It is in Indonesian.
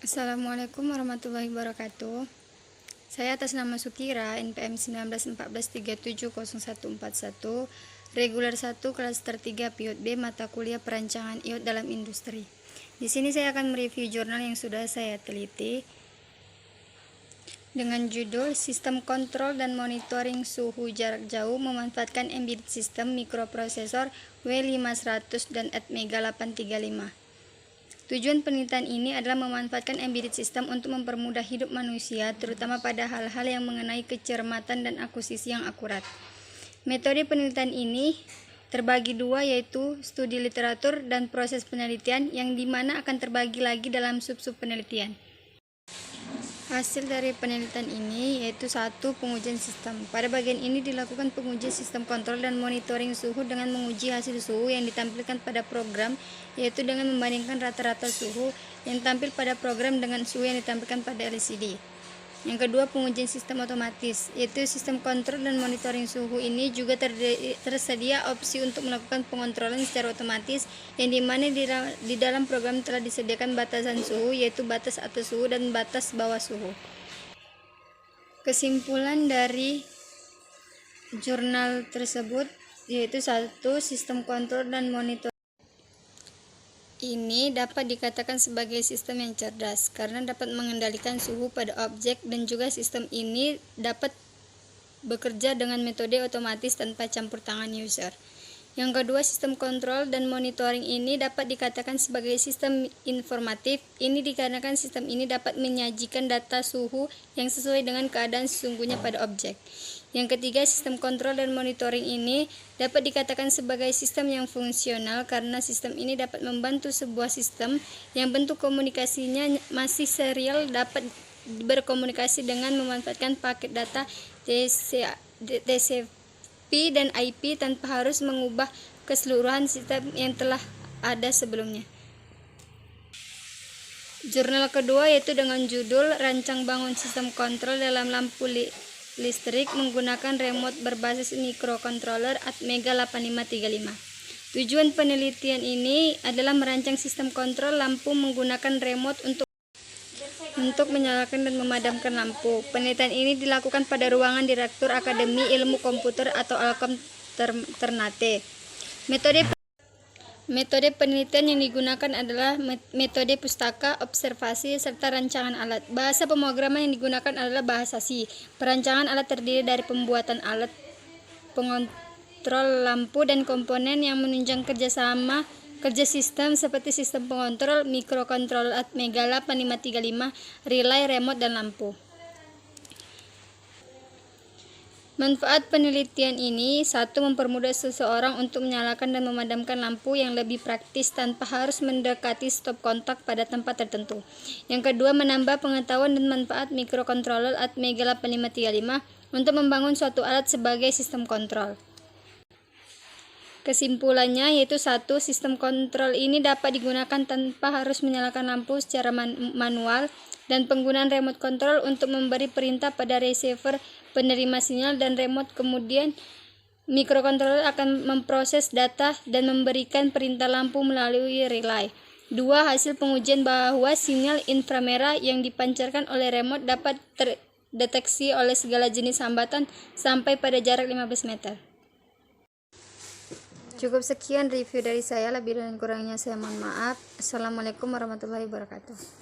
Assalamualaikum warahmatullahi wabarakatuh. Saya atas nama Sukira, NPM 1914370141, reguler 1 klaster 3 PIOT B, mata kuliah perancangan IOT dalam industri. Di sini saya akan mereview jurnal yang sudah saya teliti dengan judul Sistem Kontrol dan Monitoring Suhu Jarak Jauh Memanfaatkan Embedded System Mikroprosesor W500 dan Atmega 835. Tujuan penelitian ini adalah memanfaatkan embedded system untuk mempermudah hidup manusia, terutama pada hal-hal yang mengenai kecermatan dan akuisisi yang akurat. Metode penelitian ini terbagi dua, yaitu studi literatur dan proses penelitian, yang dimana akan terbagi lagi dalam sub-sub penelitian. Hasil dari penelitian ini yaitu 1. Pengujian sistem. Pada bagian ini dilakukan pengujian sistem kontrol dan monitoring suhu dengan menguji hasil suhu yang ditampilkan pada program, yaitu dengan membandingkan rata-rata suhu yang tampil pada program dengan suhu yang ditampilkan pada LCD. Yang kedua, pengujian sistem otomatis, yaitu sistem kontrol dan monitoring suhu ini juga tersedia opsi untuk melakukan pengontrolan secara otomatis, yang dimana di dalam program telah disediakan batasan suhu, yaitu batas atas suhu dan batas bawah suhu. Kesimpulan dari jurnal tersebut yaitu 1. Sistem kontrol dan monitoring ini dapat dikatakan sebagai sistem yang cerdas karena dapat mengendalikan suhu pada objek, dan juga sistem ini dapat bekerja dengan metode otomatis tanpa campur tangan user. Yang kedua, sistem kontrol dan monitoring ini dapat dikatakan sebagai sistem informatif. Ini dikarenakan sistem ini dapat menyajikan data suhu yang sesuai dengan keadaan sesungguhnya pada objek. Yang ketiga, sistem kontrol dan monitoring ini dapat dikatakan sebagai sistem yang fungsional karena sistem ini dapat membantu sebuah sistem yang bentuk komunikasinya masih serial dapat berkomunikasi dengan memanfaatkan paket data TCP dan IP tanpa harus mengubah keseluruhan sistem yang telah ada sebelumnya. Jurnal kedua yaitu dengan judul Rancang Bangun Sistem Kontrol dalam Lampu Listrik Menggunakan Remote Berbasis Microcontroller Atmega 8535. Tujuan penelitian ini adalah merancang sistem kontrol lampu menggunakan remote untuk menyalakan dan memadamkan lampu. Penelitian ini dilakukan pada ruangan Direktur Akademi Ilmu Komputer atau Alkom Ternate. Metode penelitian yang digunakan adalah metode pustaka, observasi, serta rancangan alat. Bahasa pemrograman yang digunakan adalah bahasa C. Perancangan alat terdiri dari pembuatan alat pengontrol lampu dan komponen yang menunjang kerja sistem seperti sistem pengontrol, mikrokontroller Atmega 8535, relay, remote, dan lampu. Manfaat penelitian ini: 1. Mempermudah seseorang untuk menyalakan dan memadamkan lampu yang lebih praktis tanpa harus mendekati stop kontak pada tempat tertentu. Yang kedua, menambah pengetahuan dan manfaat mikrokontroller Atmega 8535 untuk membangun suatu alat sebagai sistem kontrol. Kesimpulannya yaitu 1. Sistem kontrol ini dapat digunakan tanpa harus menyalakan lampu secara manual, dan penggunaan remote control untuk memberi perintah pada receiver penerima sinyal dan remote. Kemudian mikrokontroller akan memproses data dan memberikan perintah lampu melalui relay. 2. Hasil pengujian bahwa sinyal inframerah yang dipancarkan oleh remote dapat terdeteksi oleh segala jenis hambatan sampai pada jarak 15 meter. Cukup sekian review dari saya, lebih dan kurangnya saya mohon maaf. Assalamualaikum warahmatullahi wabarakatuh.